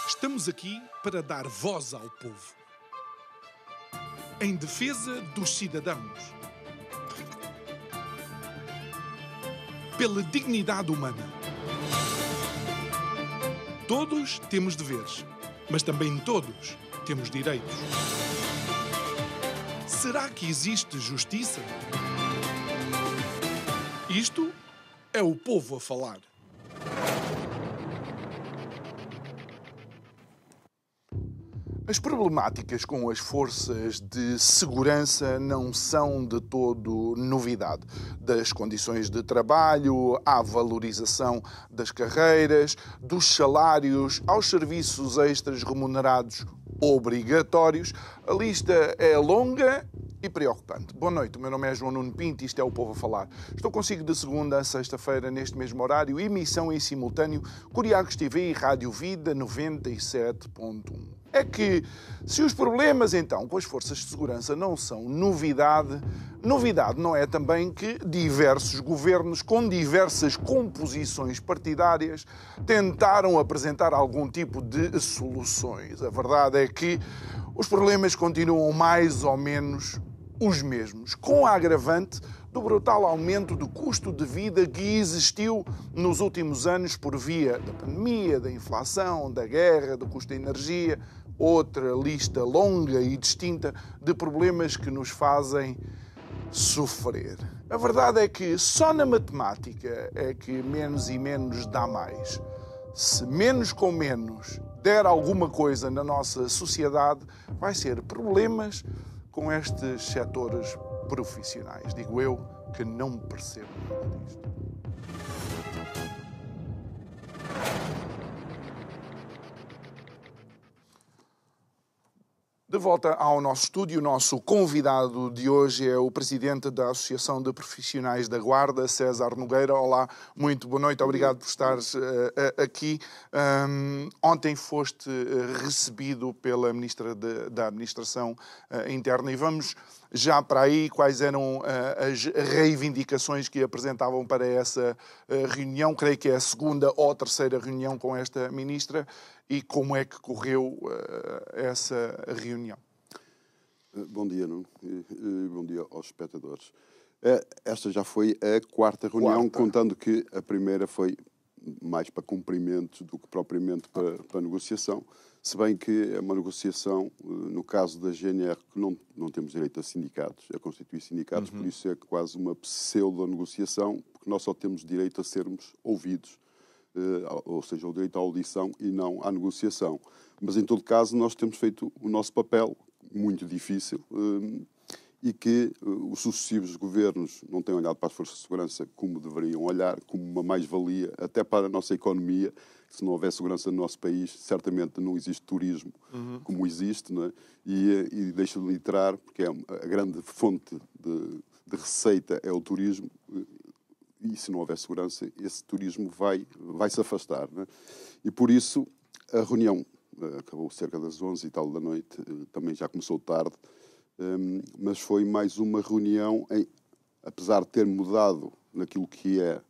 Estamos aqui para dar voz ao povo, em defesa dos cidadãos, pela dignidade humana. Todos temos deveres, mas também todos temos direitos. Será que existe justiça? Isto é o povo a falar. As problemáticas com as forças de segurança não são de todo novidade. Das condições de trabalho, à valorização das carreiras, dos salários, aos serviços extras remunerados obrigatórios, a lista é longa e preocupante. Boa noite, o meu nome é João Nuno Pinto e isto é o Povo a Falar. Estou consigo de segunda a sexta-feira, neste mesmo horário, emissão em simultâneo, Curiacos TV e Rádio Vida 97.1. É que, se os problemas, então, com as forças de segurança não são novidade, novidade não é também que diversos governos, com diversas composições partidárias, tentaram apresentar algum tipo de soluções. A verdade é que os problemas continuam mais ou menos os mesmos, com a agravante do brutal aumento do custo de vida que existiu nos últimos anos por via da pandemia, da inflação, da guerra, do custo da energia, outra lista longa e distinta de problemas que nos fazem sofrer. A verdade é que só na matemática é que menos e menos dá mais. Se menos com menos der alguma coisa na nossa sociedade, vai ser problemas com estes setores profissionais. Digo eu que não percebo nada disto. De volta ao nosso estúdio, o nosso convidado de hoje é o presidente da Associação de Profissionais da Guarda, César Nogueira. Olá, muito boa noite, obrigado por estares aqui. Ontem foste recebido pela Ministra da Administração Interna e vamos já para aí. Quais eram as reivindicações que apresentavam para essa reunião? Creio que é a segunda ou terceira reunião com esta Ministra. E como é que correu essa reunião? Bom dia, Nuno. Bom dia aos espectadores. Esta já foi a quarta reunião, contando que a primeira foi mais para cumprimentos do que propriamente para negociação, se bem que é uma negociação, no caso da GNR, que não temos direito a sindicatos, a constituir sindicatos, por isso é quase uma pseudo-negociação, porque nós só temos direito a sermos ouvidos, ou seja, o direito à audição e não à negociação. Mas, em todo caso, nós temos feito o nosso papel, muito difícil, e que os sucessivos governos não têm olhado para as forças de segurança como deveriam olhar, como uma mais-valia, até para a nossa economia. Se não houver segurança no nosso país, certamente não existe turismo como existe, não é? E deixo de literar, porque a grande fonte de receita é o turismo. E se não houver segurança, esse turismo vai se afastar, não é? E por isso a reunião acabou cerca das 11 e tal da noite, também já começou tarde, mas foi mais uma reunião, apesar de ter mudado naquilo que é...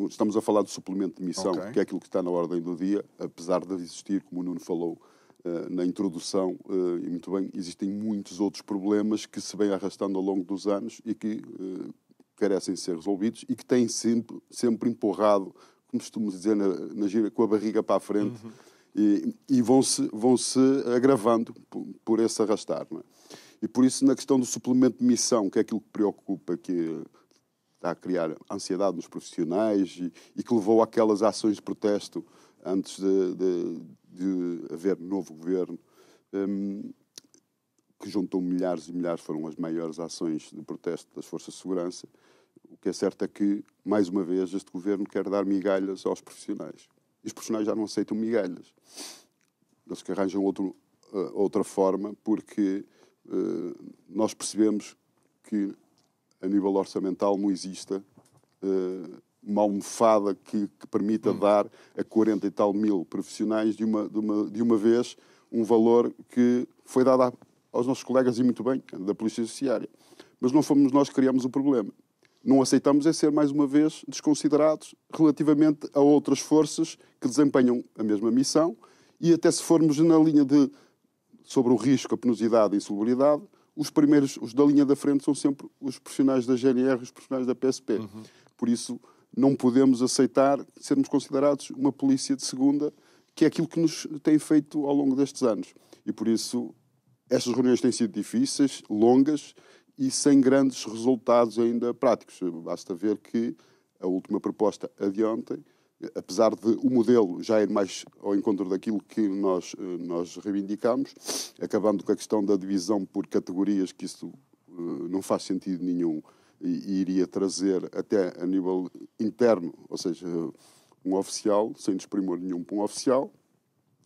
Estamos a falar do suplemento de missão, que é aquilo que está na ordem do dia, apesar de existir, como o Nuno falou na introdução, e muito bem, existem muitos outros problemas que se vêm arrastando ao longo dos anos e que... carecem ser resolvidos e que têm sempre empurrado, como costumamos dizer na gíria, com a barriga para a frente, e vão-se agravando por esse arrastar, não é? E por isso, na questão do suplemento de missão, que é aquilo que preocupa, que está a criar ansiedade nos profissionais e que levou àquelas ações de protesto antes de haver novo governo, que juntou milhares e milhares, foram as maiores ações de protesto das forças de segurança. O que é certo é que, mais uma vez, este governo quer dar migalhas aos profissionais. E os profissionais já não aceitam migalhas. Eles que arranjam outra forma, porque nós percebemos que, a nível orçamental, não exista uma almofada que permita dar a 40 e tal mil profissionais de uma vez um valor que foi dado aos nossos colegas, e muito bem, da Polícia Judiciária. Mas não fomos nós que criamos o problema. Não aceitamos é ser, mais uma vez, desconsiderados relativamente a outras forças que desempenham a mesma missão E até se formos na linha sobre o risco, a penosidade e a insalubridade, os primeiros, os da linha da frente, são sempre os profissionais da GNR e os profissionais da PSP. Por isso, não podemos aceitar sermos considerados uma polícia de segunda, que é aquilo que nos tem feito ao longo destes anos. E por isso, estas reuniões têm sido difíceis, longas e sem grandes resultados ainda práticos. Basta ver que a última proposta, a de ontem, apesar de o modelo já ir mais ao encontro daquilo que nós reivindicamos, acabando com a questão da divisão por categorias, que isso não faz sentido nenhum e iria trazer até a nível interno, ou seja, um oficial, sem desprimor nenhum para um oficial,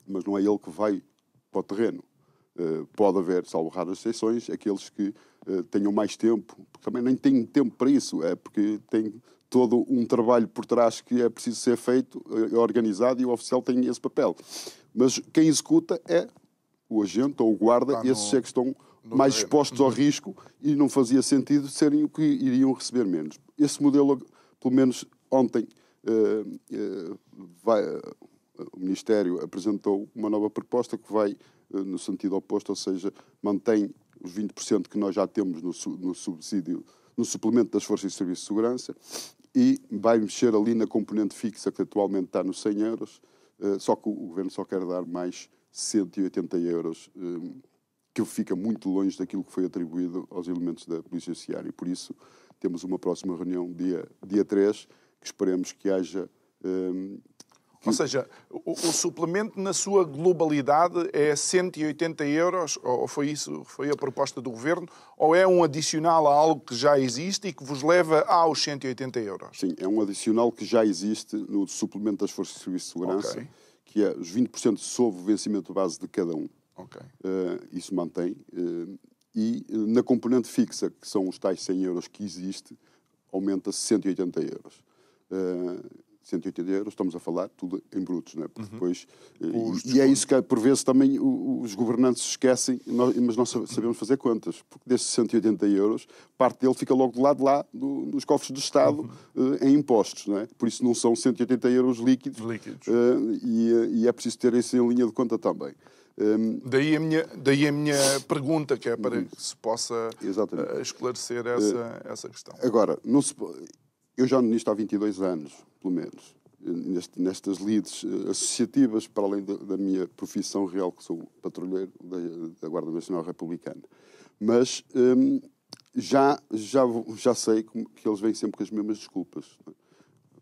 mas não é ele que vai para o terreno. Pode haver, salvo raras exceções, aqueles que tenham mais tempo, porque também nem têm tempo para isso, é porque tem todo um trabalho por trás que é preciso ser feito, organizado, e o oficial tem esse papel. Mas quem executa é o agente ou o guarda, esses é que estão mais expostos ao risco, e não fazia sentido serem o que iriam receber menos. Esse modelo, pelo menos ontem, o Ministério apresentou uma nova proposta que vai no sentido oposto, ou seja, mantém os 20% que nós já temos no subsídio, no suplemento das Forças e Serviços de Segurança, e vai mexer ali na componente fixa, que atualmente está nos 100 euros, só que o Governo só quer dar mais 180 euros, que fica muito longe daquilo que foi atribuído aos elementos da Polícia Judiciária. E por isso temos uma próxima reunião, dia 3, que esperemos que haja... Ou seja, o suplemento na sua globalidade é 180 euros, ou foi a proposta do Governo, ou é um adicional a algo que já existe e que vos leva aos 180 euros? Sim, é um adicional que já existe no suplemento das Forças de Serviço de Segurança, que é os 20% sobre o vencimento base de cada um. Isso mantém. E na componente fixa, que são os tais 100 euros que existe, aumenta-se 180 euros. 180 euros, estamos a falar tudo em brutos, não é? Porque depois, e é isso que por vezes também os governantes esquecem, mas nós sabemos fazer contas, porque desses 180 euros, parte dele fica logo do lado de lá dos cofres do Estado em impostos, não é? Por isso não são 180 euros líquidos. E é preciso ter isso em linha de conta também. Daí a minha pergunta, que é para que se possa esclarecer essa questão. Agora, eu já nisto há 22 anos, pelo menos, nestas lides associativas, para além da minha profissão real, que sou patrulheiro da Guarda Nacional Republicana. Mas já sei que eles vêm sempre com as mesmas desculpas.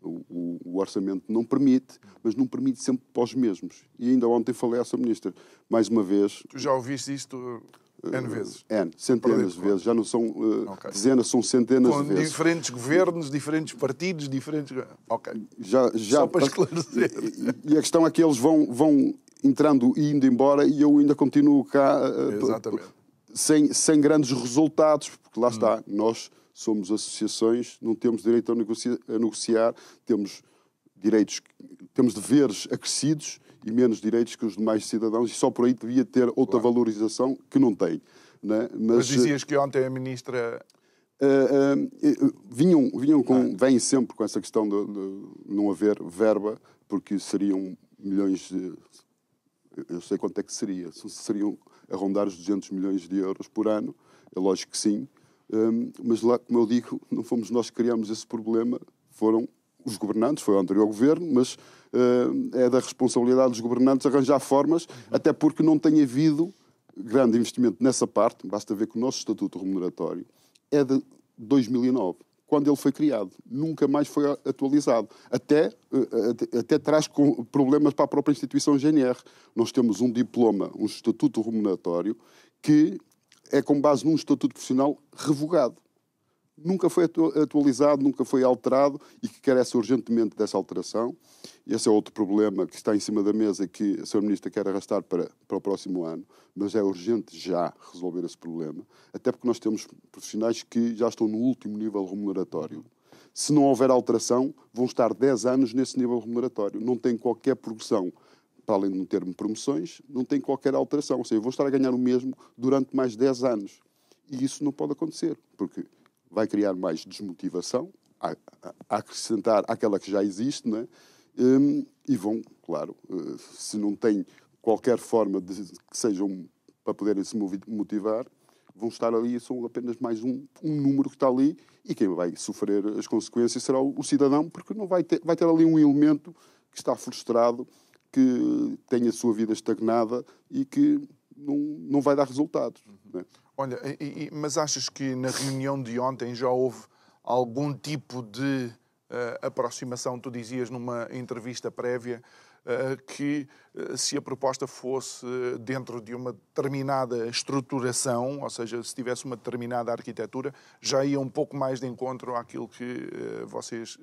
O orçamento não permite, mas não permite sempre para os mesmos. E ainda ontem falei à Sra. Ministra, mais uma vez... Tu já ouviste isto N vezes? Centenas de vezes. Já não são dezenas, são centenas de vezes. Com diferentes governos, diferentes partidos, diferentes... Já, só para esclarecer. E a questão é que eles vão entrando e indo embora, e eu ainda continuo cá sem grandes resultados, porque lá está, nós somos associações, não temos direito a negociar, temos deveres acrescidos e menos direitos que os demais cidadãos, e só por aí devia ter outra valorização que não tem. Não é? Mas dizias que ontem a Ministra... vêm sempre com essa questão de não haver verba, porque seriam milhões de... Eu sei quanto é que seria. Seriam a rondar os 200 milhões de euros por ano. É lógico que sim. Mas lá, como eu digo, não fomos nós que criamos esse problema, foram os governantes, foi o anterior governo, mas é da responsabilidade dos governantes arranjar formas, até porque não tem havido grande investimento nessa parte. Basta ver que o nosso Estatuto Remuneratório é de 2009, quando ele foi criado. Nunca mais foi atualizado. Até traz problemas para a própria instituição GNR. Nós temos um diploma, um Estatuto Remuneratório, que é com base num estatuto profissional revogado. Nunca foi atualizado, nunca foi alterado, e que carece urgentemente dessa alteração. Esse é outro problema que está em cima da mesa, que a Sra. Ministra quer arrastar para o próximo ano, mas é urgente já resolver esse problema, até porque nós temos profissionais que já estão no último nível remuneratório. Se não houver alteração, vão estar 10 anos nesse nível remuneratório. Não tem qualquer progressão. Para além de não termos promoções, não tem qualquer alteração. Ou seja, vou estar a ganhar o mesmo durante mais 10 anos. E isso não pode acontecer, porque vai criar mais desmotivação, a acrescentar àquela que já existe, não é? E vão, claro, se não têm qualquer forma que sejam para poderem se motivar, vão estar ali e são apenas mais um número que está ali, e quem vai sofrer as consequências será o cidadão, porque não vai ter ali um elemento que está frustrado, que tem a sua vida estagnada e que não vai dar resultados. Né? Olha, mas achas que na reunião de ontem já houve algum tipo de aproximação? Tu dizias numa entrevista prévia que se a proposta fosse dentro de uma determinada estruturação, ou seja, se tivesse uma determinada arquitetura, já ia um pouco mais de encontro àquilo que vocês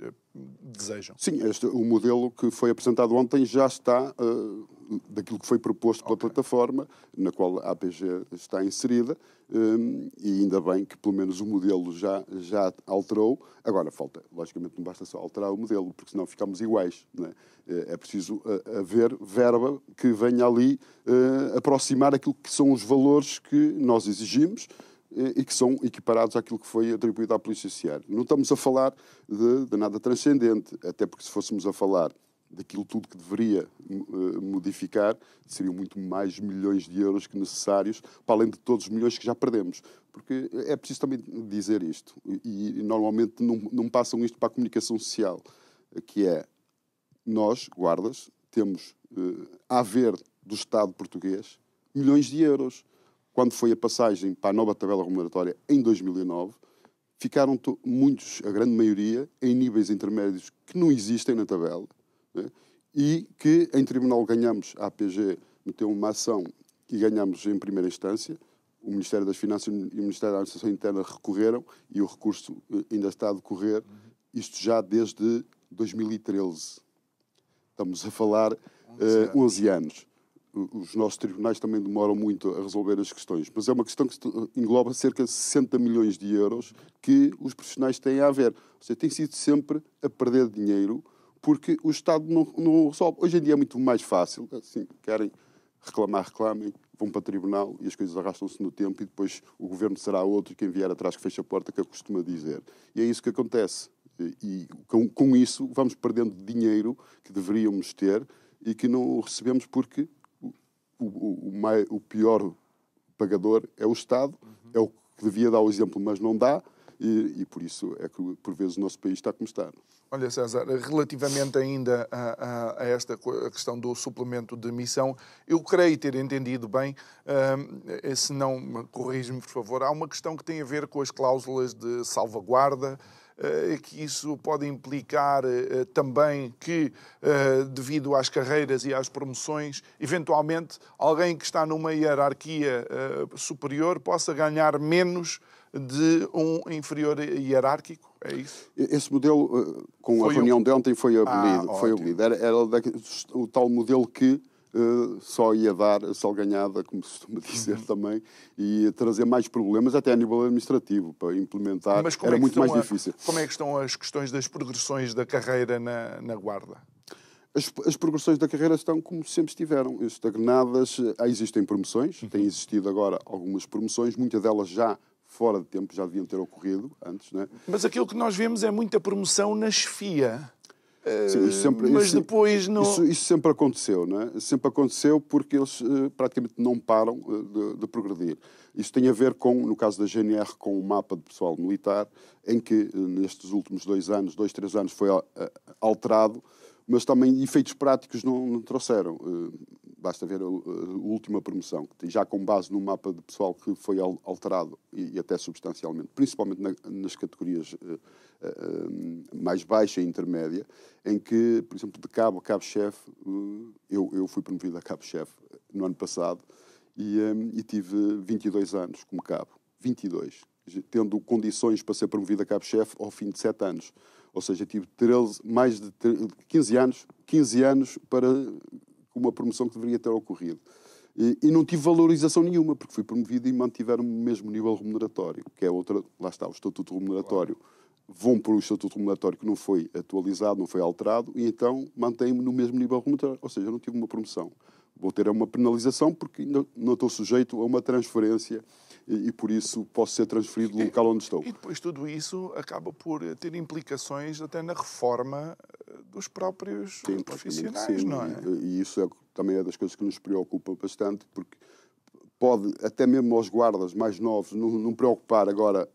desejam. Sim, o modelo que foi apresentado ontem já está daquilo que foi proposto pela plataforma, na qual a APG está inserida, e ainda bem que pelo menos o modelo já alterou. Agora falta, logicamente não basta só alterar o modelo, porque senão ficamos iguais. Não é? É preciso haver verba que venha ali aproximar aquilo que são os valores que nós exigimos e que são equiparados àquilo que foi atribuído à Polícia Judiciária. Não estamos a falar de nada transcendente, até porque se fôssemos a falar daquilo tudo que deveria modificar, seriam muito mais milhões de euros que necessários, para além de todos os milhões que já perdemos. Porque é preciso também dizer isto, e normalmente não passam isto para a comunicação social, que é, nós, guardas, temos a haver do Estado português milhões de euros. Quando foi a passagem para a nova tabela remuneratória em 2009, ficaram muitos, a grande maioria, em níveis intermédios que não existem na tabela, né? E que em tribunal ganhamos, a APG meteu uma ação e ganhamos em primeira instância, o Ministério das Finanças e o Ministério da Administração Interna recorreram e o recurso ainda está a decorrer, isto já desde 2013. Estamos a falar 11 anos. Os nossos tribunais também demoram muito a resolver as questões, mas é uma questão que engloba cerca de 60 milhões de euros que os profissionais têm a ver. Ou seja, tem sido sempre a perder dinheiro porque o Estado não resolve. Hoje em dia é muito mais fácil. Assim, querem reclamem, vão para o tribunal e as coisas arrastam-se no tempo e depois o governo será outro e quem vier atrás que fecha a porta, que eu costumo dizer. E é isso que acontece. E com isso vamos perdendo dinheiro que deveríamos ter e que não recebemos porque o pior pagador é o Estado, é o que devia dar o exemplo, mas não dá, e por isso é que, por vezes, o nosso país está como está. Olha, César, relativamente ainda a esta questão do suplemento de missão, eu creio ter entendido bem, se não, corrige-me, por favor, há uma questão que tem a ver com as cláusulas de salvaguarda, que isso pode implicar também que, devido às carreiras e às promoções, eventualmente alguém que está numa hierarquia superior possa ganhar menos de um inferior hierárquico, é isso? Esse modelo, com a reunião de ontem, foi abolido. Era o tal modelo que só ia dar a salganhada, como se costuma dizer também, e ia trazer mais problemas, até a nível administrativo, para implementar. Mas era muito mais difícil. Como é que estão as questões das progressões da carreira na Guarda? As progressões da carreira estão como sempre estiveram, estagnadas. Existem promoções, têm existido agora algumas promoções, muitas delas já fora de tempo, já deviam ter ocorrido antes, não é? Mas aquilo que nós vemos é muita promoção na chefia. Sim, mas depois não... Isso sempre aconteceu, não é? Sempre aconteceu porque eles praticamente não param de progredir. Isso tem a ver com, no caso da GNR, com o mapa de pessoal militar, em que nestes últimos 2, 3 anos foi alterado, mas também efeitos práticos não trouxeram. Basta ver a última promoção, que já com base no mapa de pessoal que foi alterado e até substancialmente, principalmente nas categorias mais baixa e intermédia, em que, por exemplo, de cabo a cabo-chefe, eu fui promovido a cabo-chefe no ano passado e tive 22 anos como cabo. 22. Tendo condições para ser promovido a cabo-chefe ao fim de 7 anos. Ou seja, tive mais de 15 anos para uma promoção que deveria ter ocorrido. E não tive valorização nenhuma, porque fui promovido e mantiveram o mesmo nível remuneratório, que é outra, lá está, o estatuto remuneratório. Vão para o estatuto remuneratório que não foi atualizado, não foi alterado, e então mantém-me no mesmo nível remuneratório. Ou seja, eu não tive uma promoção. Vou ter uma penalização porque não estou sujeito a uma transferência e por isso posso ser transferido do local onde estou. E depois tudo isso acaba por ter implicações até na reforma dos próprios profissionais, sim, não é? E isso é também é das coisas que nos preocupa bastante, porque pode, até mesmo aos guardas mais novos, não preocupar agora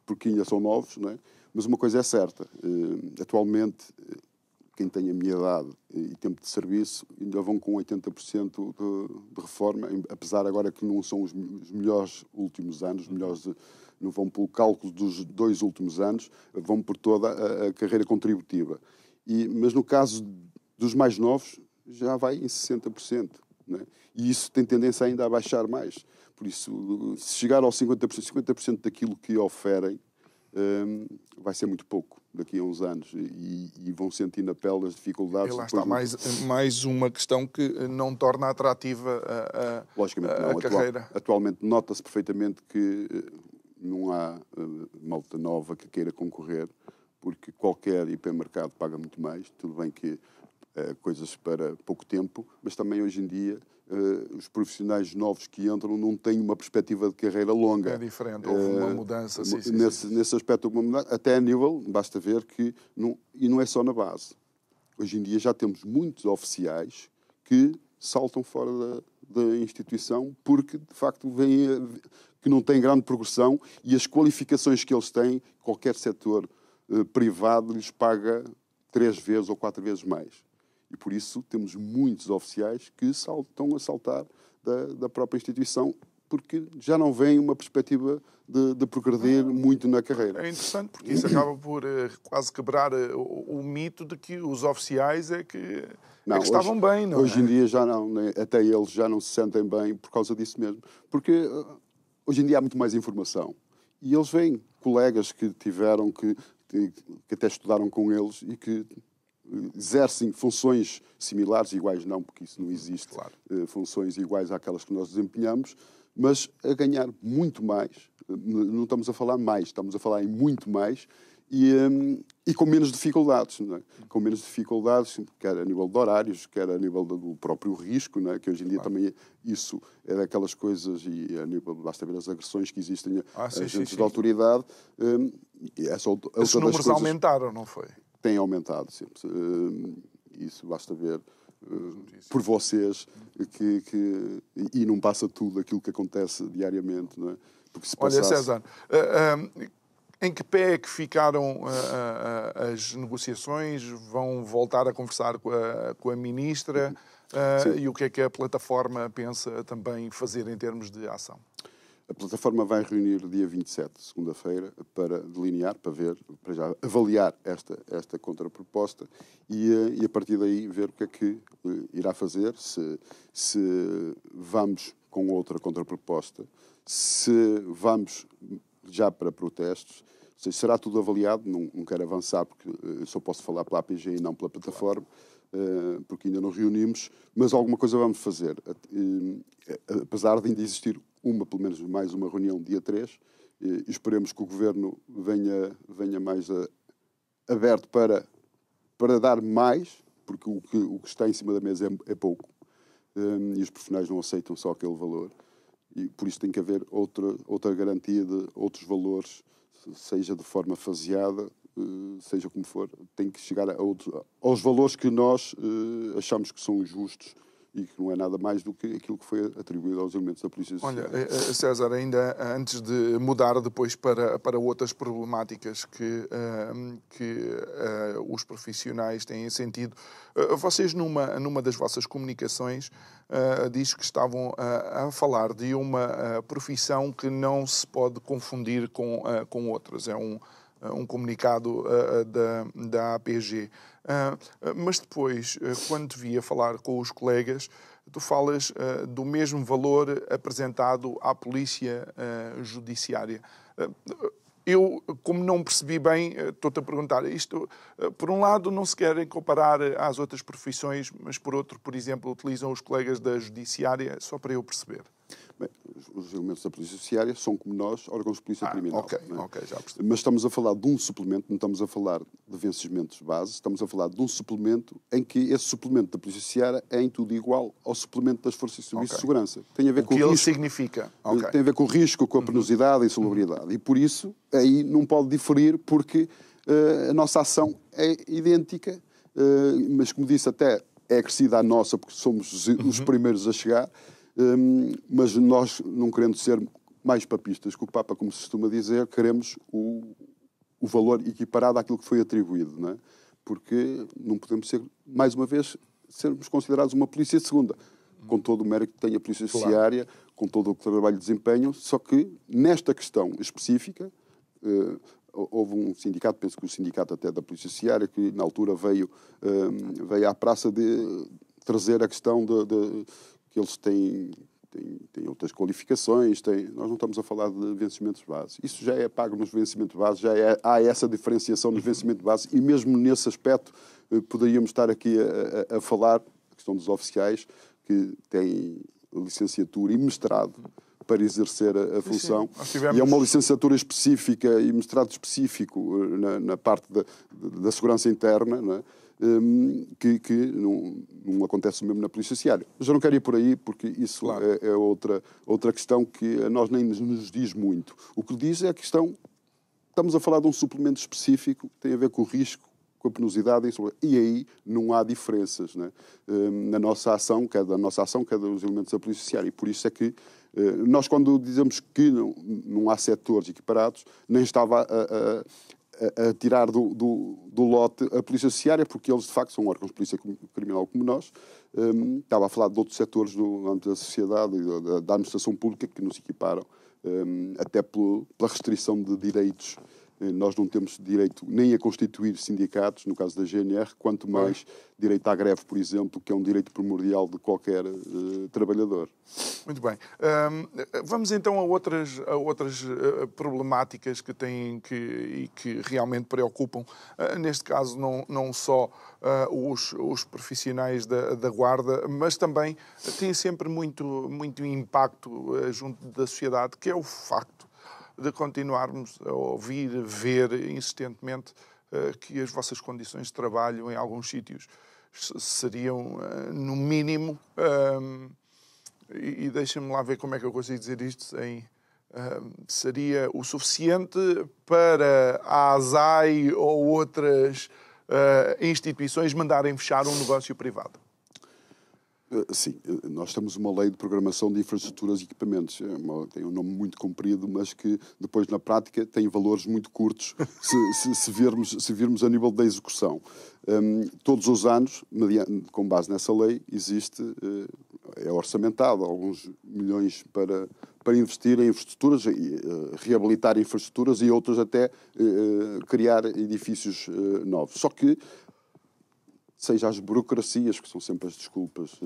porque ainda são novos, não é? Mas uma coisa é certa, atualmente, quem tem a minha idade e tempo de serviço, ainda vão com 80% de reforma, apesar agora que não são os melhores últimos anos, não vão pelo cálculo dos 2 últimos anos, vão por toda a carreira contributiva. Mas no caso dos mais novos, já vai em 60%. Não é? E isso tem tendência ainda a baixar mais. Por isso, se chegar aos 50% daquilo que oferem, vai ser muito pouco daqui a uns anos e vão sentir na pele as dificuldades. E lá está mais uma questão que não torna atrativa a carreira. Atualmente nota-se perfeitamente que não há malta nova que queira concorrer, porque qualquer hipermercado paga muito mais. Tudo bem que coisas para pouco tempo, mas também hoje em dia os profissionais novos que entram não têm uma perspectiva de carreira longa. É diferente, houve uma mudança. Nesse aspecto, houve uma mudança, até a nível, basta ver que, e não é só na base. Hoje em dia já temos muitos oficiais que saltam fora da instituição porque, de facto, que não têm grande progressão e as qualificações que eles têm, qualquer setor privado lhes paga 3 vezes ou 4 vezes mais. E por isso temos muitos oficiais que estão a saltar da própria instituição porque já não vem uma perspectiva de progredir muito na carreira. É interessante porque isso acaba por quase quebrar o mito de que os oficiais é que estavam bem, não é? Hoje em dia já não, né? Até eles já não se sentem bem por causa disso mesmo. Porque hoje em dia há muito mais informação. E eles veem colegas que tiveram, que até estudaram com eles e que exercem funções similares, iguais não, porque isso não existe, claro. Funções iguais àquelas que nós desempenhamos, mas a ganhar muito mais. Não estamos a falar mais, estamos a falar em muito mais e com menos dificuldades. Não é? Com menos dificuldades, quer a nível de horários, quer a nível do próprio risco, não é? Que hoje em dia também isso é daquelas coisas, e a nível, basta ver as agressões que existem a agentes de autoridade. Esses números aumentaram, não foi? Tem aumentado sempre. Isso basta ver por vocês e não passa tudo aquilo que acontece diariamente, não é? Porque se passasse... Olha, César, em que pé é que ficaram as negociações? Vão voltar a conversar com a ministra? E o que é a plataforma pensa também fazer em termos de ação? A plataforma vai reunir dia 27, segunda-feira, para delinear, para já avaliar esta contraproposta e a partir daí ver o que é que irá fazer, se vamos com outra contraproposta, se vamos já para protestos, será tudo avaliado, não quero avançar porque eu só posso falar pela APG e não pela plataforma, porque ainda não reunimos, mas alguma coisa vamos fazer. Apesar de ainda existir pelo menos mais uma reunião dia 3, e esperemos que o Governo venha mais aberto para dar mais, porque o que está em cima da mesa é pouco, e os profissionais não aceitam só aquele valor, e por isso tem que haver outra garantia de outros valores, seja de forma faseada, seja como for, tem que chegar aos valores que nós achamos que são justos e que não é nada mais do que aquilo que foi atribuído aos elementos da Polícia Social. Olha, César, ainda antes de mudar depois para outras problemáticas que os profissionais têm sentido, vocês numa das vossas comunicações diz que estavam a falar de uma profissão que não se pode confundir com outras. É um comunicado da APG. Mas depois, quando te via falar com os colegas, tu falas do mesmo valor apresentado à Polícia Judiciária. Eu, como não percebi bem, estou-te a perguntar isto. Por um lado, não se querem comparar às outras profissões, mas por outro, por exemplo, utilizam os colegas da Judiciária, só para eu perceber. Bem, os elementos da Polícia Judiciária são, como nós, órgãos de polícia criminal. Ok, já percebi. Mas estamos a falar de um suplemento, não estamos a falar de vencimentos base, estamos a falar de um suplemento em que esse suplemento da Polícia Judiciária é em tudo igual ao suplemento das Forças de Serviço de Segurança. Tem a ver com o que risco, ele significa. Tem a ver com o risco, com a penosidade e a insalubridade. E por isso, aí não pode diferir, porque a nossa ação é idêntica, mas como disse até é acrescida à nossa, porque somos os primeiros a chegar, mas nós, não querendo ser mais papistas que o Papa, como se costuma dizer, queremos o valor equiparado àquilo que foi atribuído, não é? Porque não podemos ser, mais uma vez, sermos considerados uma polícia segunda, com todo o mérito que tem a polícia judiciária, com todo o trabalho de desempenho, só que nesta questão específica, houve um sindicato, penso que o sindicato até da polícia judiciária, que na altura veio à praça de trazer a questão de que eles têm outras qualificações, nós não estamos a falar de vencimentos base. Isso já é pago nos vencimentos base, há essa diferenciação nos vencimentos base, e mesmo nesse aspecto poderíamos estar aqui a falar, a questão dos oficiais, que têm licenciatura e mestrado para exercer a função. E é uma licenciatura específica e mestrado específico na parte da segurança interna, não é? Que não acontece mesmo na polícia judiciária. Mas eu não quero ir por aí, porque isso é outra questão que a nós nem nos diz muito. O que diz é a questão, estamos a falar de um suplemento específico que tem a ver com o risco, com a penosidade, e aí não há diferenças, né? Na nossa ação, quer da nossa ação, quer dos elementos da polícia judiciária. E por isso é que nós, quando dizemos que não há setores equiparados, nem estava a tirar do lote a polícia judiciária, porque eles, de facto, são órgãos de polícia criminal como nós. Estava a falar de outros setores do âmbito da sociedade e da administração pública que nos equiparam, até pela restrição de direitos. Nós não temos direito nem a constituir sindicatos, no caso da GNR, quanto mais direito à greve, por exemplo, que é um direito primordial de qualquer trabalhador. Muito bem. Vamos então a outras problemáticas que têm e que realmente preocupam, neste caso não só os profissionais da Guarda, mas também têm sempre muito impacto junto da sociedade, que é o facto de continuarmos a ouvir, ver insistentemente que as vossas condições de trabalho em alguns sítios seriam, no mínimo, e deixem-me lá ver como é que eu consigo dizer isto, seria o suficiente para a ASAI ou outras instituições mandarem fechar um negócio privado. Sim, nós temos uma lei de programação de infraestruturas e equipamentos. Tem um nome muito comprido, mas que depois, na prática, tem valores muito curtos se virmos a nível da execução. Todos os anos, com base nessa lei, é orçamentado alguns milhões para investir em infraestruturas, reabilitar infraestruturas e outros até criar edifícios novos. Só que seja as burocracias, que são sempre as desculpas,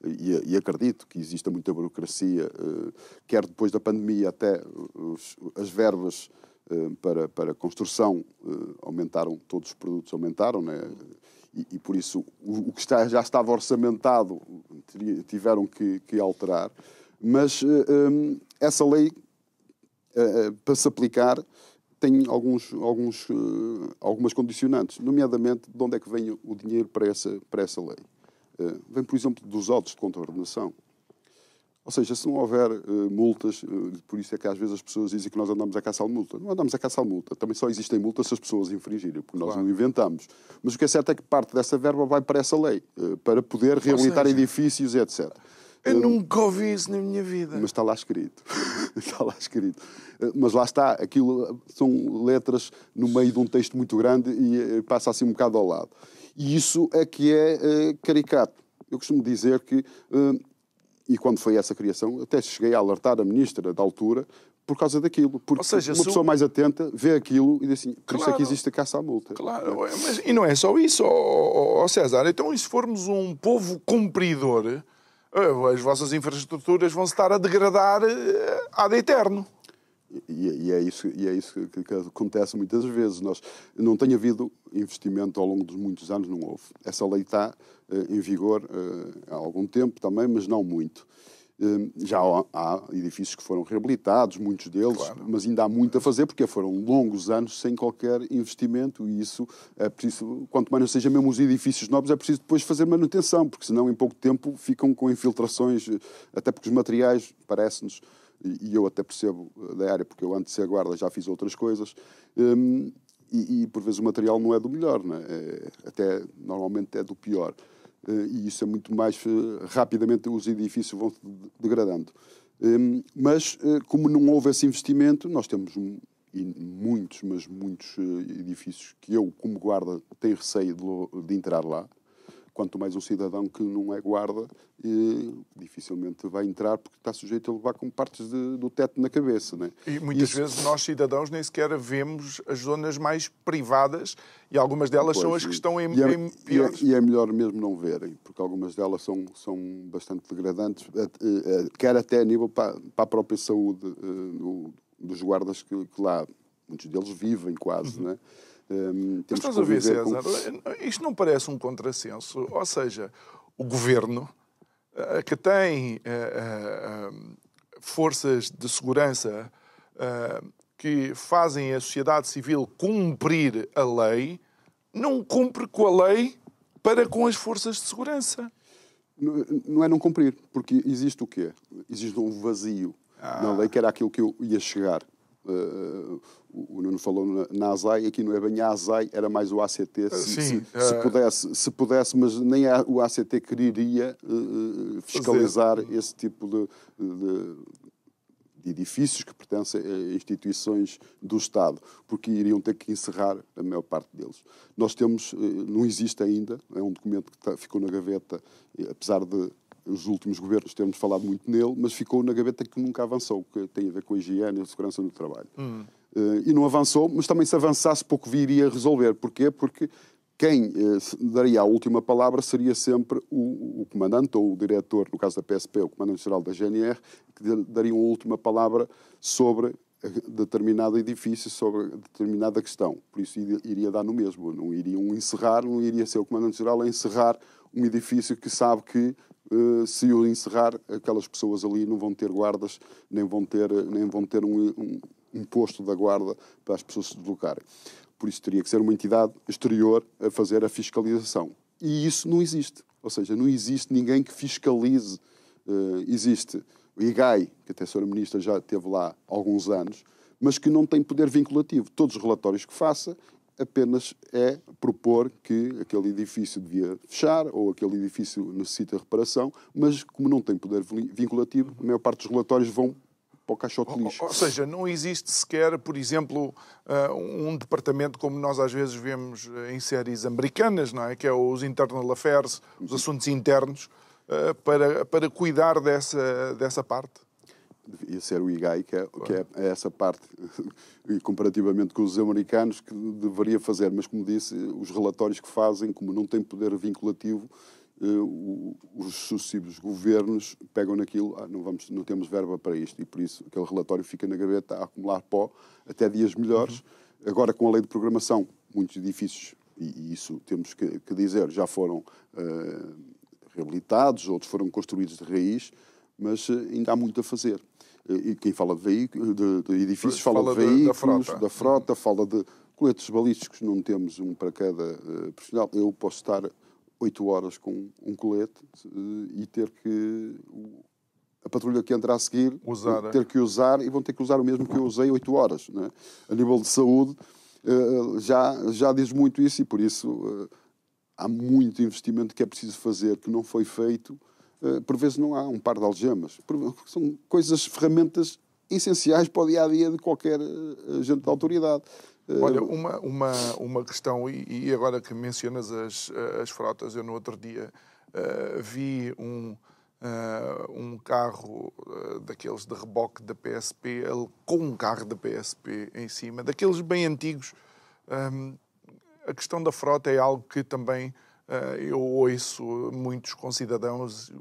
e acredito que exista muita burocracia, quer depois da pandemia até as verbas para construção aumentaram, todos os produtos aumentaram, né? E por isso o que já estava orçamentado tiveram que alterar, mas essa lei, para se aplicar, tem algumas condicionantes, nomeadamente de onde é que vem o dinheiro para essa lei. Vem, por exemplo, dos autos de contraordenação. Ou seja, se não houver multas, por isso é que às vezes as pessoas dizem que nós andamos a caçar multa. Não andamos a caçar multa. Também só existem multas se as pessoas infringirem, porque nós não inventamos. Mas o que é certo é que parte dessa verba vai para essa lei, para poder reabilitar edifícios, etc. Eu nunca ouvi isso na minha vida. Mas está lá escrito. Está lá escrito. Mas lá está, aquilo são letras no meio de um texto muito grande e passa assim um bocado ao lado. E isso é que é caricato. Eu costumo dizer que, e quando foi essa criação, até cheguei a alertar a ministra da altura por causa daquilo. Porque uma pessoa mais atenta vê aquilo e diz assim, por isso é que existe a caça à multa. Claro, e não é só isso, César. Então, e se formos um povo cumpridor, as vossas infraestruturas vão se estar a degradar ad eterno. E é isso que acontece muitas vezes. Não tem havido investimento ao longo dos muitos anos, não houve. Essa lei está em vigor há algum tempo também, mas não muito. Já há edifícios que foram reabilitados, muitos deles, mas ainda há muito a fazer, porque foram longos anos sem qualquer investimento, e isso é preciso, quanto mais não seja mesmo os edifícios novos, é preciso depois fazer manutenção, porque senão em pouco tempo ficam com infiltrações, até porque os materiais, parece-nos, e eu até percebo da área, porque eu antes de ser guarda já fiz outras coisas, e por vezes o material não é do melhor, né? Até normalmente é do pior. e isso é muito mais rapidamente os edifícios vão se degradando. Mas, como não houve esse investimento, nós temos muitos edifícios que eu, como guarda, tenho receio de entrar lá. Quanto mais um cidadão que não é guarda, dificilmente vai entrar porque está sujeito a levar com partes do teto na cabeça. Né? E muitas vezes nós, cidadãos, nem sequer vemos as zonas mais privadas e algumas delas são as que estão em piores. E é melhor mesmo não verem, porque algumas delas são bastante degradantes, quer até a nível para a própria saúde dos guardas que lá, muitos deles vivem quase, né? Mas estás a ver, César, isto não parece um contrassenso? Ou seja, o governo, que tem forças de segurança que fazem a sociedade civil cumprir a lei, não cumpre com a lei para com as forças de segurança. Não é não cumprir, porque existe o quê? Existe um vazio na lei, que era aquilo que eu ia chegar. O Nuno falou na ASAI, aqui não é bem a ASAI, era mais o ACT, se pudesse, mas nem o ACT quereria fiscalizar esse tipo de edifícios que pertencem a instituições do Estado, porque iriam ter que encerrar a maior parte deles. Nós temos, não existe ainda, é um documento que ficou na gaveta, apesar de os últimos governos termos falado muito nele, mas ficou na gaveta que nunca avançou, que tem a ver com a higiene e a segurança no trabalho. E não avançou, mas também se avançasse pouco viria a resolver. Porquê? Porque quem daria a última palavra seria sempre o comandante ou o diretor, no caso da PSP, o comandante-geral da GNR, que daria a última palavra sobre determinado edifício, sobre determinada questão. Por isso iria dar no mesmo. Não iriam encerrar, não iria ser o comandante-geral a encerrar um edifício que sabe que se o encerrar, aquelas pessoas ali não vão ter guardas, nem vão ter um posto da guarda para as pessoas se deslocarem. Por isso teria que ser uma entidade exterior a fazer a fiscalização. E isso não existe. Ou seja, não existe ninguém que fiscalize. Existe o IGAI, que até a Sra. Ministra já esteve lá há alguns anos, mas que não tem poder vinculativo. Todos os relatórios que faça apenas é propor que aquele edifício devia fechar ou aquele edifício necessita reparação, mas como não tem poder vinculativo, a maior parte dos relatórios vão para o caixote de lixo. Ou seja, não existe sequer, por exemplo, um departamento como nós às vezes vemos em séries americanas, não é? Que é os Internal Affairs, os assuntos internos, para cuidar dessa parte. Devia ser o IGAI, que é essa parte, e comparativamente com os americanos, que deveria fazer. Mas, como disse, os relatórios que fazem, como não têm poder vinculativo, os sucessivos governos pegam naquilo, não temos verba para isto, e por isso aquele relatório fica na gaveta a acumular pó até dias melhores. Agora, com a lei de programação, muitos edifícios, e isso temos que dizer, já foram reabilitados, outros foram construídos de raiz, mas ainda há muito a fazer. E quem fala de edifícios fala de veículos, da frota, fala de coletes balísticos, não temos um para cada profissional. Eu posso estar 8 horas com um colete e ter que... A patrulha que entra a seguir ter que usar, e vão ter que usar o mesmo que eu usei 8 horas. Né? A nível de saúde, já diz muito isso, e por isso há muito investimento que é preciso fazer, que não foi feito. Por vezes não há um par de algemas. São ferramentas essenciais para o dia-a-dia de qualquer agente de autoridade. Olha, uma questão, e agora que mencionas as frotas, eu no outro dia vi um carro daqueles de reboque da PSP, com um carro da PSP em cima, daqueles bem antigos. A questão da frota é algo que também eu ouço muitos concidadãos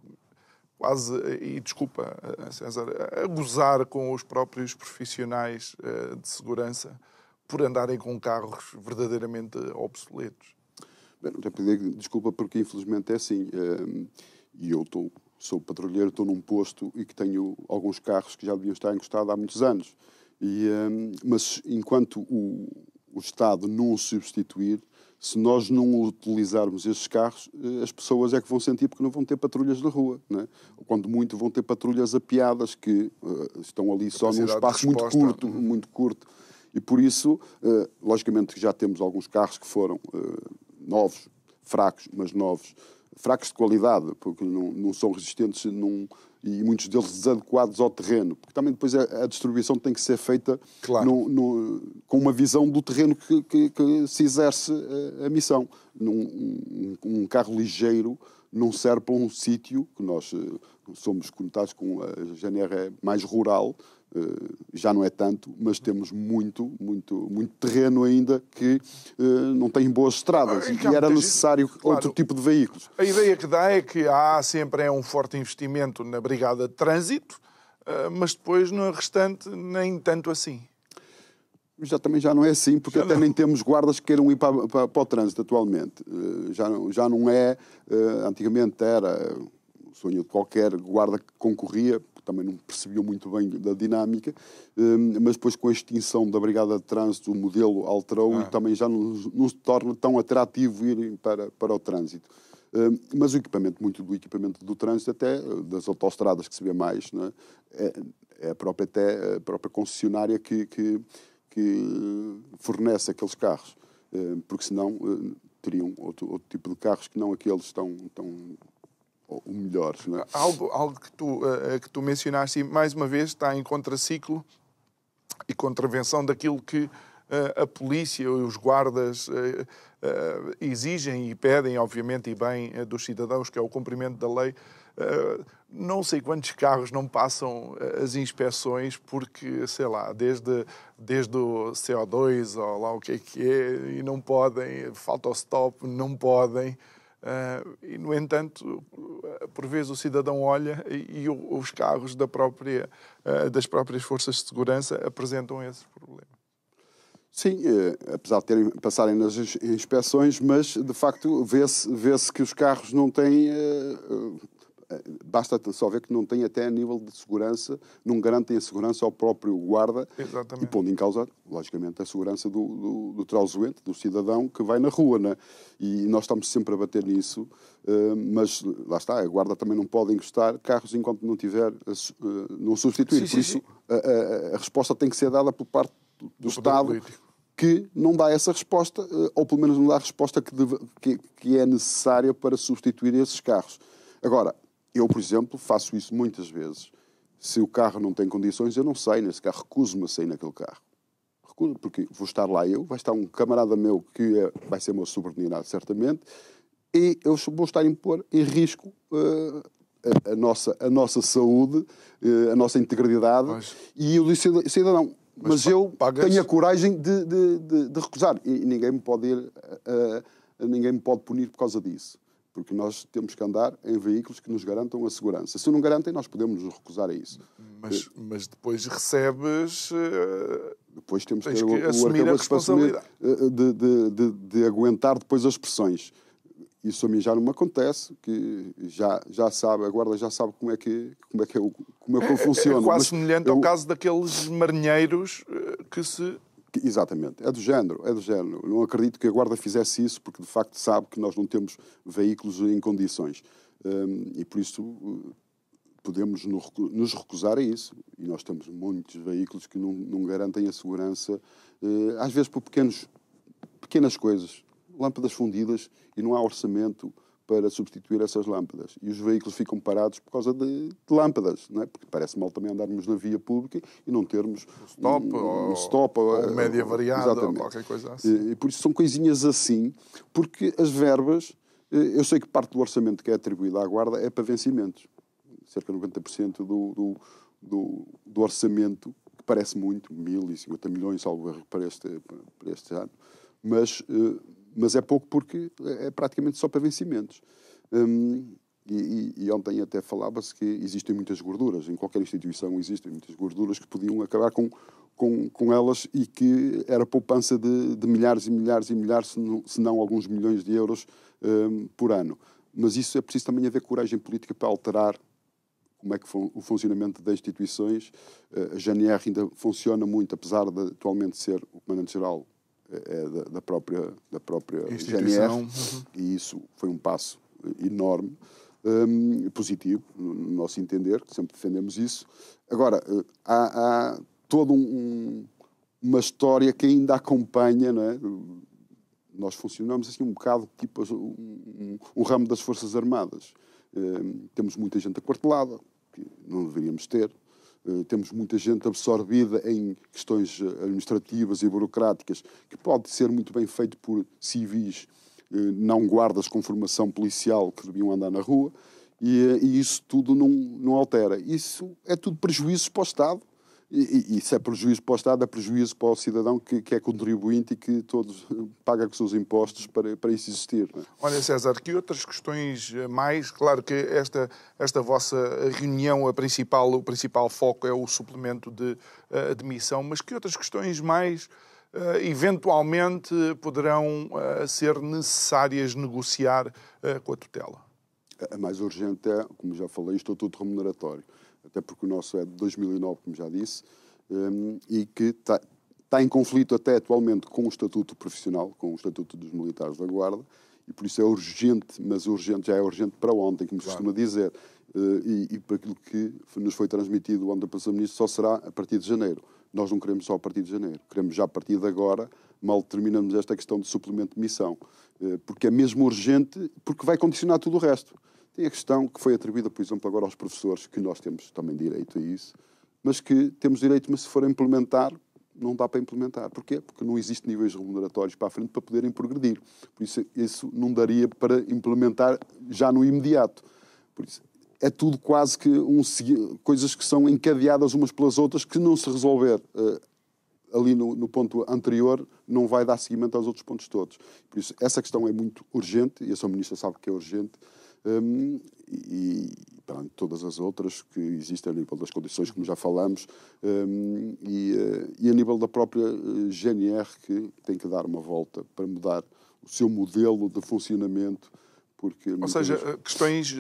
quase, e desculpa, César, a gozar com os próprios profissionais de segurança por andarem com carros verdadeiramente obsoletos. Bem, não tenho que pedir desculpa porque infelizmente é assim. E eu sou patrulheiro, estou num posto e que tenho alguns carros que já deviam estar encostados há muitos anos. Mas enquanto o Estado não o substituir, se nós não utilizarmos esses carros, as pessoas é que vão sentir porque não vão ter patrulhas na rua. Não é? Quando muito vão ter patrulhas apiadas que estão ali só num espaço muito curto. E por isso, logicamente que já temos alguns carros que foram novos, fracos, mas novos, fracos de qualidade, porque não são resistentes e muitos deles desadequados ao terreno. Porque também depois a distribuição tem que ser feita com uma visão do terreno que se exerce a missão. Um carro ligeiro não serve para um sítio que nós somos conectados com a GNR mais rural, já não é tanto, mas temos muito terreno ainda que não tem boas estradas e era necessário outro tipo de veículos. A ideia que dá é que há sempre um forte investimento na Brigada de Trânsito, mas depois no restante nem tanto assim. Também já não é assim, porque até nem temos guardas que queiram ir para o trânsito atualmente. Já não é. Antigamente era o sonho de qualquer guarda que concorria, porque também não percebia muito bem da dinâmica, mas depois com a extinção da Brigada de Trânsito o modelo alterou e também já não se torna tão atrativo ir para o trânsito. Mas muito do equipamento do trânsito, até das autoestradas que se vê mais, não é? É a própria concessionária que fornece aqueles carros, porque senão teriam outro tipo de carros que não aqueles tão melhores. Não é? Algo que tu mencionaste, e mais uma vez está em contraciclo e contravenção daquilo que a polícia e os guardas exigem e pedem, obviamente, e bem, dos cidadãos, que é o cumprimento da lei. Não sei quantos carros não passam as inspeções porque, sei lá, desde o CO2 ou lá o que é, e não podem, falta o stop, não podem. E, no entanto, por vezes o cidadão olha e os carros das próprias forças de segurança apresentam esse problema. Sim, apesar de passarem nas inspeções, mas de facto vê-se que os carros não têm. Basta só ver que não têm até a nível de segurança, não garantem a segurança ao próprio guarda. Exatamente. E pondo em causa, logicamente, a segurança do trausuente, do cidadão que vai na rua, né? E nós estamos sempre a bater nisso, mas lá está, a guarda também não pode encostar carros enquanto não tiver, não substituir. Por isso, a resposta tem que ser dada por parte do Estado, político, que não dá essa resposta, ou pelo menos não dá a resposta que é necessária para substituir esses carros. Agora, eu, por exemplo, faço isso muitas vezes. Se o carro não tem condições, eu não saio nesse carro, recuso-me a sair naquele carro. Recuso, porque vou estar lá vai estar um camarada meu que vai ser meu subordinado, certamente, e eu vou estar a impor em risco a nossa saúde, a nossa integridade, e o cidadão. Mas eu tenho a coragem de recusar. E ninguém me pode punir por causa disso. Porque nós temos que andar em veículos que nos garantam a segurança. Se não garantem, nós podemos nos recusar a isso. Mas depois recebes... Depois temos que assumir a responsabilidade. De aguentar depois as pressões. Isso a mim já não me acontece, que já sabe, a guarda já sabe como é que funciona. É quase semelhante ao caso daqueles marinheiros que se... Exatamente, é do género. Não acredito que a guarda fizesse isso, porque de facto sabe que nós não temos veículos em condições. E por isso podemos nos recusar a isso. E nós temos muitos veículos que não garantem a segurança, às vezes por pequenas coisas. Lâmpadas fundidas e não há orçamento para substituir essas lâmpadas. E os veículos ficam parados por causa de lâmpadas, não é? Porque parece mal também andarmos na via pública e não termos um stop ou média variada ou qualquer coisa assim. E por isso são coisinhas assim, porque as verbas, eu sei que parte do orçamento que é atribuído à guarda é para vencimentos. Cerca de 90% do orçamento, que parece muito, 1.050 milhões, salvo erro, para este ano, mas é pouco porque é praticamente só para vencimentos. E ontem até falava-se que existem muitas gorduras, em qualquer instituição existem muitas gorduras que podiam acabar com elas e que era poupança de milhares e milhares e milhares, se não alguns milhões de euros por ano. Mas isso é preciso também haver coragem política para alterar como é que o funcionamento das instituições. A GNR ainda funciona muito, apesar de atualmente ser o comandante-geral da própria GNR, e isso foi um passo enorme, positivo, no nosso entender, que sempre defendemos isso. Agora, há toda uma história que ainda acompanha, não é? nós funcionamos assim um bocado tipo um ramo das Forças Armadas. Temos muita gente aquartelada, que não deveríamos ter. Temos muita gente absorvida em questões administrativas e burocráticas, que pode ser muito bem feito por civis, não guardas com formação policial que deviam andar na rua, e isso tudo não altera. Isso é tudo prejuízo para o Estado. E se é prejuízo para o Estado, é prejuízo para o cidadão que é contribuinte e que todos paga com os seus impostos para isso existir. Não é? Olha, César, que outras questões mais? Claro que esta vossa reunião, o principal foco é o suplemento de admissão, mas que outras questões mais eventualmente poderão ser necessárias negociar com a tutela? A mais urgente é, como já falei, o estatuto remuneratório. Até porque o nosso é de 2009, como já disse, e que está em conflito até atualmente com o Estatuto Profissional, com o Estatuto dos Militares da Guarda, e por isso é urgente, mas urgente já é urgente para ontem, como se costuma dizer, e para aquilo que nos foi transmitido ontem pelo Sr. Ministro, só será a partir de janeiro. Nós não queremos só a partir de janeiro, queremos já a partir de agora, mal terminamos esta questão de suplemento de missão, porque é mesmo urgente, porque vai condicionar tudo o resto. Tem a questão que foi atribuída, por exemplo, agora aos professores, que nós temos também direito a isso, mas que temos direito, mas se for a implementar, não dá para implementar. Porquê? Porque não existem níveis remuneratórios para a frente para poderem progredir. Por isso não daria para implementar já no imediato. Por isso é tudo quase que coisas que são encadeadas umas pelas outras, que não se resolver ali no ponto anterior, não vai dar seguimento aos outros pontos todos. Por isso, essa questão é muito urgente, e a Sra. Ministra sabe que é urgente, e para todas as outras que existem a nível das condições, como já falamos, e a nível da própria GNR, que tem que dar uma volta para mudar o seu modelo de funcionamento. Porque, ou seja, questões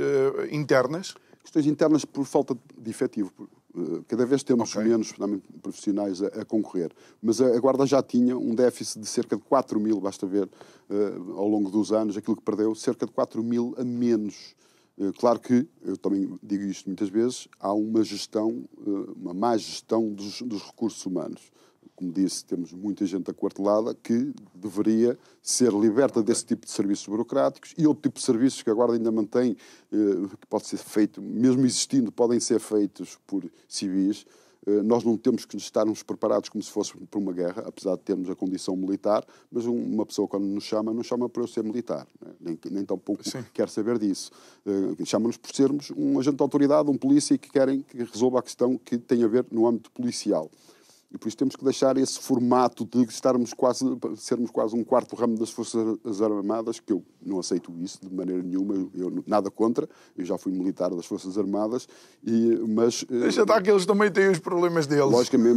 internas? Questões internas por falta de efetivo. Cada vez temos menos profissionais a concorrer. Mas a Guarda já tinha um déficit de cerca de 4 mil, basta ver ao longo dos anos, aquilo que perdeu, cerca de 4 mil a menos. Claro que, eu também digo isto muitas vezes, há uma má gestão dos recursos humanos. Como disse, temos muita gente aquartelada que deveria ser liberta desse tipo de serviços burocráticos e outro tipo de serviços que a Guarda ainda mantém, que pode ser feito, mesmo existindo, podem ser feitos por civis. Nós não temos que estarmos preparados como se fosse para uma guerra, apesar de termos a condição militar, mas uma pessoa quando nos chama, não chama por eu ser militar, né? Nem tão pouco quer saber disso. Chama-nos por sermos um agente de autoridade, um polícia que querem que resolva a questão que tem a ver no âmbito policial. E por isso temos que deixar esse formato de sermos quase um quarto ramo das Forças Armadas, que eu não aceito isso de maneira nenhuma, eu nada contra, eu já fui militar das Forças Armadas, mas... Deixa estar que eles também têm os problemas deles. Logicamente,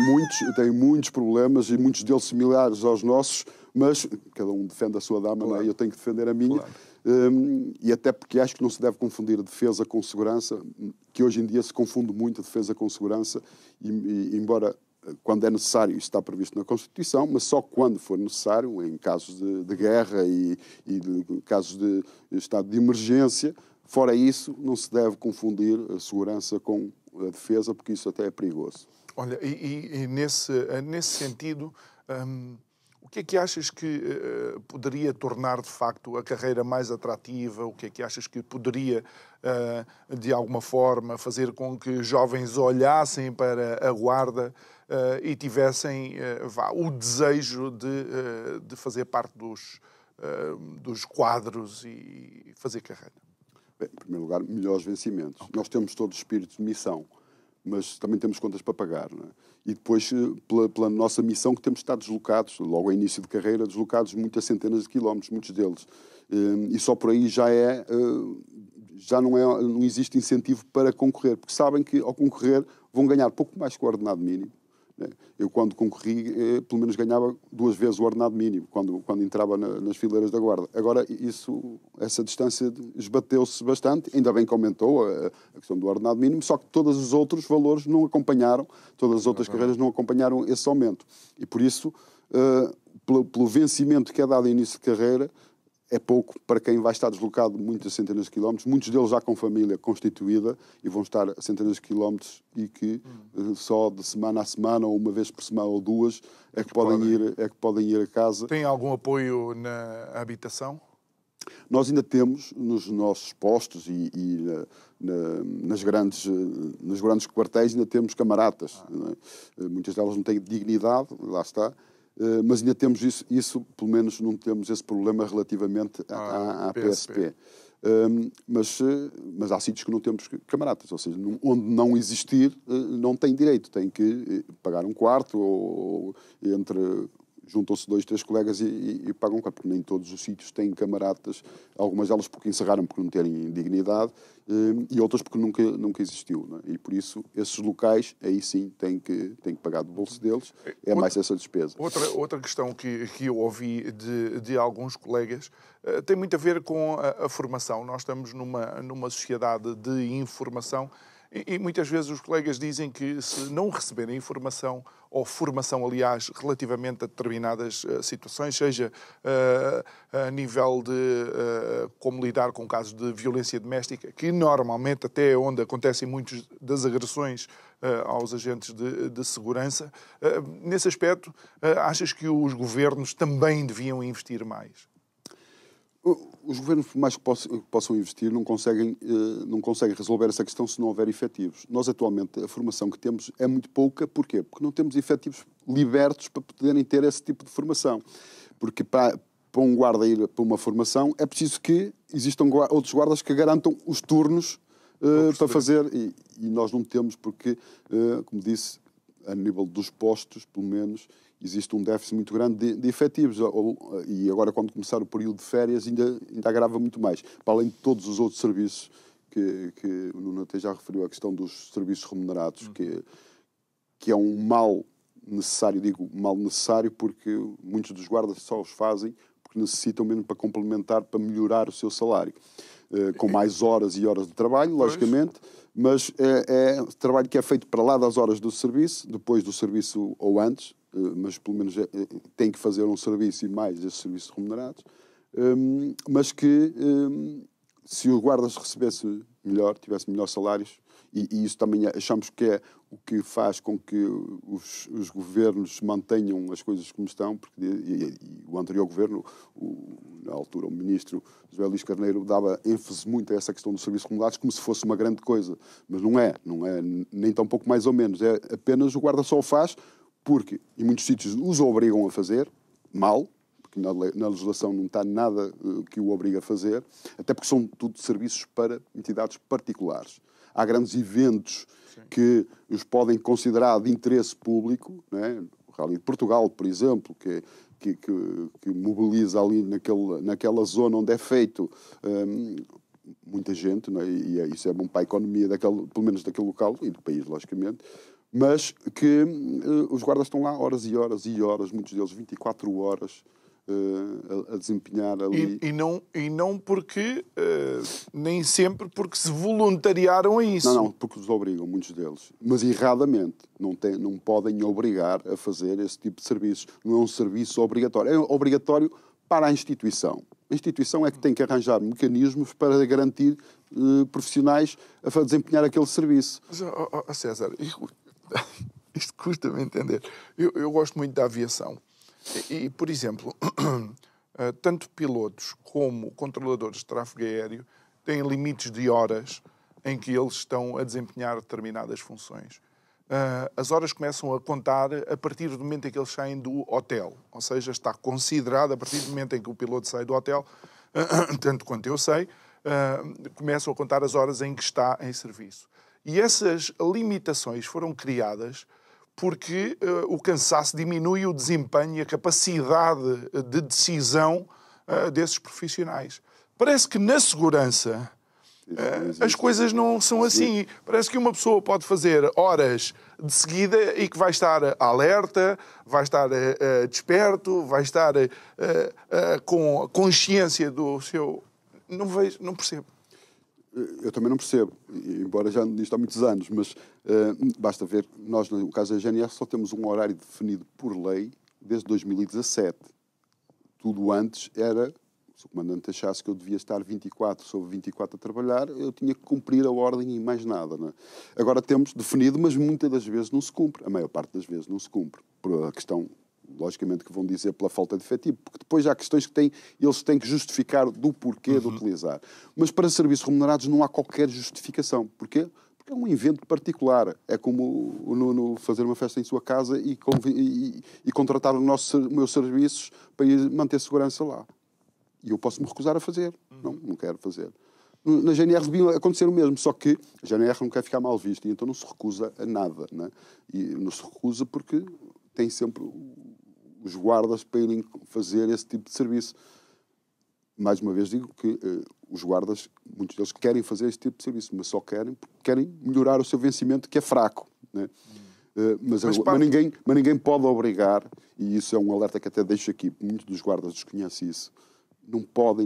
têm muitos problemas e muitos deles similares aos nossos, mas cada um defende a sua dama, claro. Né? Eu tenho que defender a minha. Claro. E até porque acho que não se deve confundir defesa com segurança, que hoje em dia se confunde muito a defesa com segurança, e embora... Quando é necessário, isso está previsto na Constituição, mas só quando for necessário, em casos de guerra e de casos de estado de emergência. Fora isso, não se deve confundir a segurança com a defesa, porque isso até é perigoso. Olha, e nesse sentido, o que é que achas que poderia tornar, de facto, a carreira mais atrativa? O que é que achas que poderia, de alguma forma, fazer com que jovens olhassem para a Guarda e tivessem o desejo de fazer parte dos quadros e fazer carreira? Bem, em primeiro lugar, melhores vencimentos. Okay. Nós temos todo o espírito de missão, mas também temos contas para pagar, não é? E depois, pela nossa missão, que temos de estar deslocados, logo ao início de carreira, deslocados muitas centenas de quilómetros, muitos deles. E só por aí não existe incentivo para concorrer, porque sabem que, ao concorrer, vão ganhar pouco mais que o ordenado mínimo. Eu, quando concorri, pelo menos ganhava 2 vezes o ordenado mínimo, quando entrava nas fileiras da Guarda. Agora, essa distância esbateu-se bastante, ainda bem que aumentou a questão do ordenado mínimo, só que todos os outros valores não acompanharam, todas as outras carreiras não acompanharam esse aumento. E, por isso, pelo vencimento que é dado em início de carreira, é pouco para quem vai estar deslocado muitas centenas de quilómetros, muitos deles já com família constituída e vão estar a centenas de quilómetros e que só de semana a semana ou uma vez por semana ou duas é que podem ir a casa. Tem algum apoio na habitação? Nós ainda temos nos nossos postos e nos grandes quartéis ainda temos camaratas. Não é? Muitas delas não têm dignidade, lá está. Mas ainda temos isso, pelo menos não temos esse problema relativamente à PSP. Mas há sítios que não temos camaradas, ou seja, onde não existir, não tem direito, tem que pagar um quarto ou juntam-se 2, 3 colegas e pagam um quarto, porque nem todos os sítios têm camaradas, algumas delas porque encerraram porque não terem dignidade e outras porque nunca existiu. Não é? E por isso, esses locais, aí sim, têm que pagar do bolso deles, mais essa despesa. Outra questão que eu ouvi de alguns colegas tem muito a ver com a formação. Nós estamos numa sociedade de informação e muitas vezes os colegas dizem que se não receberem informação ou formação, aliás, relativamente a determinadas situações, seja a nível de como lidar com casos de violência doméstica, que normalmente até é onde acontecem muitas das agressões aos agentes de segurança, nesse aspecto, achas que os governos também deviam investir mais? Os governos, por mais que possam investir, não conseguem resolver essa questão se não houver efetivos. Nós, atualmente, a formação que temos é muito pouca. Porquê? Porque não temos efetivos libertos para poderem ter esse tipo de formação. Porque para um guarda ir para uma formação é preciso que existam outros guardas que garantam os turnos para fazer. E nós não temos porque, como disse, a nível dos postos, pelo menos, existe um déficit muito grande de efetivos. E agora, quando começar o período de férias, ainda agrava muito mais. Para além de todos os outros serviços que o Nuno até já referiu, a questão dos serviços remunerados, que é um mal necessário, digo mal necessário, porque muitos dos guardas só os fazem porque necessitam mesmo para complementar, para melhorar o seu salário. Com mais horas e horas de trabalho, logicamente, mas é trabalho que é feito para lá das horas do serviço, depois do serviço ou antes, mas pelo menos tem que fazer um serviço e mais esses serviços remunerados, mas que se os guardas recebessem melhor, tivessem melhores salários, e isso também achamos que é o que faz com que os governos mantenham as coisas como estão, porque o anterior governo, na altura o ministro José Luís Carneiro, dava ênfase muito a essa questão dos serviços remunerados como se fosse uma grande coisa, mas não é nem tão pouco mais ou menos, é apenas o guarda só o faz porque em muitos sítios os obrigam a fazer, mal, porque na legislação não está nada que o obriga a fazer, até porque são tudo serviços para entidades particulares. Há grandes eventos que os podem considerar de interesse público, né? O Rally de Portugal, por exemplo, que mobiliza ali naquela zona onde é feito muita gente, né? E isso é bom para a economia, pelo menos daquele local e do país, logicamente, mas que os guardas estão lá horas e horas e horas, muitos deles 24 horas, a desempenhar ali. E não porque, nem sempre porque se voluntariaram a isso. Não, porque os obrigam, muitos deles. Mas erradamente. Não podem obrigar a fazer esse tipo de serviços. Não é um serviço obrigatório. É obrigatório para a instituição. A instituição é que tem que arranjar mecanismos para garantir profissionais a desempenhar aquele serviço. Mas, César, isto custa-me entender. Eu gosto muito da aviação. E, por exemplo, tanto pilotos como controladores de tráfego aéreo têm limites de horas em que eles estão a desempenhar determinadas funções. As horas começam a contar a partir do momento em que eles saem do hotel. Ou seja, está considerado a partir do momento em que o piloto sai do hotel, tanto quanto eu sei, começam a contar as horas em que está em serviço. E essas limitações foram criadas porque o cansaço diminui o desempenho e a capacidade de decisão desses profissionais. Parece que na segurança as coisas não são assim. Parece que uma pessoa pode fazer horas de seguida e que vai estar alerta, vai estar desperto, vai estar com a consciência do seu... Não percebo. Eu também não percebo, embora já nisto há muitos anos, mas basta ver, nós no caso da GNR só temos um horário definido por lei desde 2017. Tudo antes era Se o comandante achasse que eu devia estar 24 sobre 24 a trabalhar, eu tinha que cumprir a ordem e mais nada. Não é? Agora temos definido, mas muitas das vezes não se cumpre. A maior parte das vezes não se cumpre. Por a questão, logicamente, que vão dizer pela falta de efetivo. Porque depois há questões que eles têm que justificar do porquê de utilizar. Mas para serviços remunerados não há qualquer justificação. Porquê? Porque é um evento particular. É como o Nuno fazer uma festa em sua casa e contratar os meus serviços para ir manter segurança lá. E eu posso me recusar a fazer. Não quero fazer. Na GNR devia acontecer o mesmo, só que a GNR não quer ficar mal vista e então não se recusa a nada. Não é? E não se recusa porque tem sempre os guardas para irem fazer esse tipo de serviço. Mais uma vez digo que os guardas, muitos deles querem fazer esse tipo de serviço, mas só querem porque querem melhorar o seu vencimento, que é fraco. Não é? Mas ninguém pode obrigar, e isso é um alerta que até deixo aqui, muitos dos guardas desconhecem isso,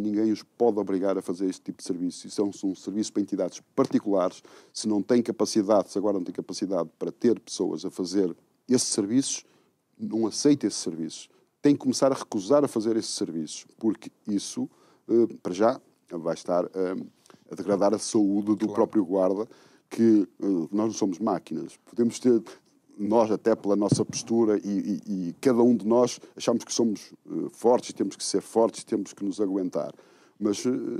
ninguém os pode obrigar a fazer este tipo de serviço. Isso é um serviço para entidades particulares. Se não tem capacidade, se agora não tem capacidade para ter pessoas a fazer esses serviços, não aceita esses serviços. Tem que começar a recusar a fazer esses serviços, porque isso, para já, vai estar a degradar a saúde do próprio guarda, que nós não somos máquinas. Podemos ter... Nós, até pela nossa postura e cada um de nós achamos que somos fortes, temos que ser fortes, temos que nos aguentar. Mas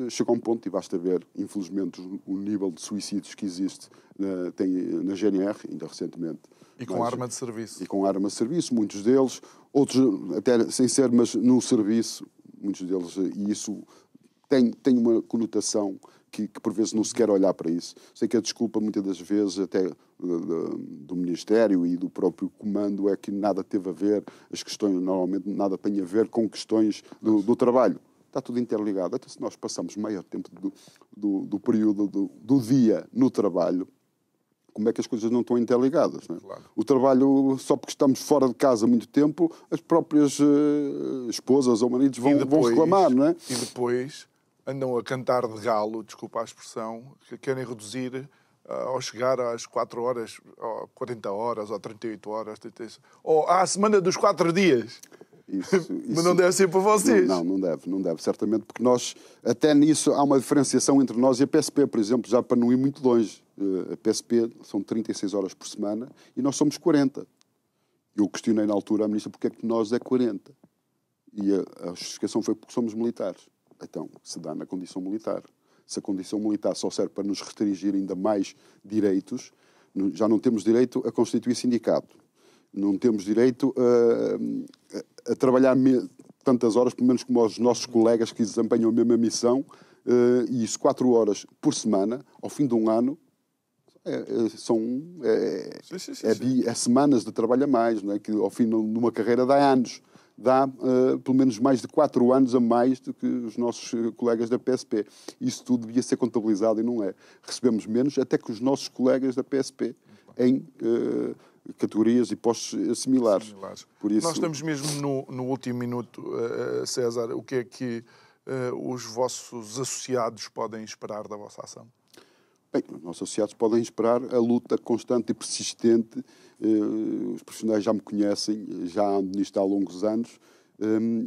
chega a um ponto, e basta ver, infelizmente, o nível de suicídios que existe na GNR, ainda recentemente. E com arma de serviço. E com arma de serviço, muitos deles, outros até sem ser, mas no serviço, muitos deles, e isso tem uma conotação que por vezes não se quer olhar para isso. Sei que a desculpa, muitas das vezes, até do Ministério e do próprio Comando, é que nada teve a ver, as questões, normalmente, nada tem a ver com questões do trabalho. Está tudo interligado. Até se nós passamos maior tempo do período do dia no trabalho, como é que as coisas não estão interligadas? Não é? Claro. O trabalho, só porque estamos fora de casa há muito tempo, as próprias esposas ou maridos vão reclamar, não é? E depois andam a cantar de galo, desculpa a expressão, que querem reduzir ao chegar às 4 horas, ou 40 horas, ou 38 horas, ou à semana dos 4 dias. Mas não deve ser para vocês. Não deve, certamente, porque nós, até nisso, há uma diferenciação entre nós e a PSP, por exemplo, já para não ir muito longe. A PSP são 36 horas por semana e nós somos 40. Eu questionei na altura à ministra porque é que nós é 40. E a justificação foi porque somos militares. Então, se dá na condição militar. Se a condição militar só serve para nos restringir ainda mais direitos, já não temos direito a constituir sindicato. Não temos direito a trabalhar tantas horas, pelo menos como os nossos colegas que desempenham a mesma missão, e isso 4 horas por semana, ao fim de um ano, é semanas de trabalho a mais, não é? Que ao fim de uma carreira dá anos. Dá pelo menos mais de 4 anos a mais do que os nossos colegas da PSP. Isso tudo devia ser contabilizado e não é. Recebemos menos até que os nossos colegas da PSP em categorias e postos similares. Por isso... Nós estamos mesmo no último minuto, César. O que é que os vossos associados podem esperar da vossa ação? Bem, os nossos associados podem esperar a luta constante e persistente. Os profissionais já me conhecem, já ando nisto há longos anos,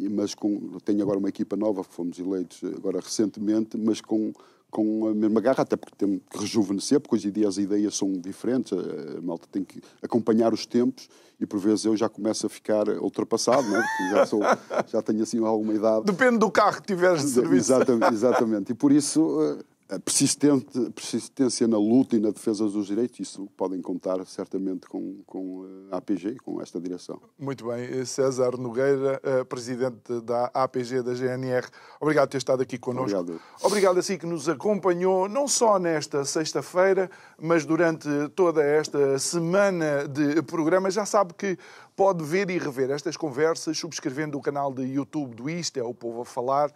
mas tenho agora uma equipa nova, que fomos eleitos agora recentemente, mas com a mesma garra, até porque temos que rejuvenescer, porque hoje em dia as ideias são diferentes, a malta tem que acompanhar os tempos e por vezes eu já começo a ficar ultrapassado, não é? Porque já tenho assim alguma idade. Depende do carro que tiveres de serviço. Exatamente. E por isso... A persistência na luta e na defesa dos direitos, isso podem contar certamente com a APG e com esta direção. Muito bem. César Nogueira, presidente da APG da GNR, obrigado por ter estado aqui connosco. Obrigado a si que nos acompanhou, não só nesta sexta-feira, mas durante toda esta semana de programa. Já sabe que pode ver e rever estas conversas subscrevendo o canal de YouTube do Isto é o Povo a Falar.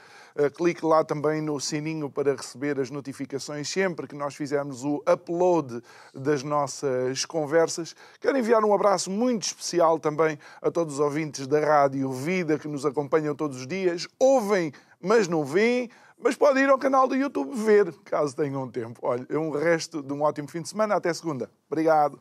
Clique lá também no sininho para receber as notificações sempre que nós fizermos o upload das nossas conversas. Quero enviar um abraço muito especial também a todos os ouvintes da Rádio Vida que nos acompanham todos os dias. Ouvem, mas não veem. Mas pode ir ao canal do YouTube ver, caso tenham tempo. Olha, um resto de um ótimo fim de semana. Até segunda. Obrigado.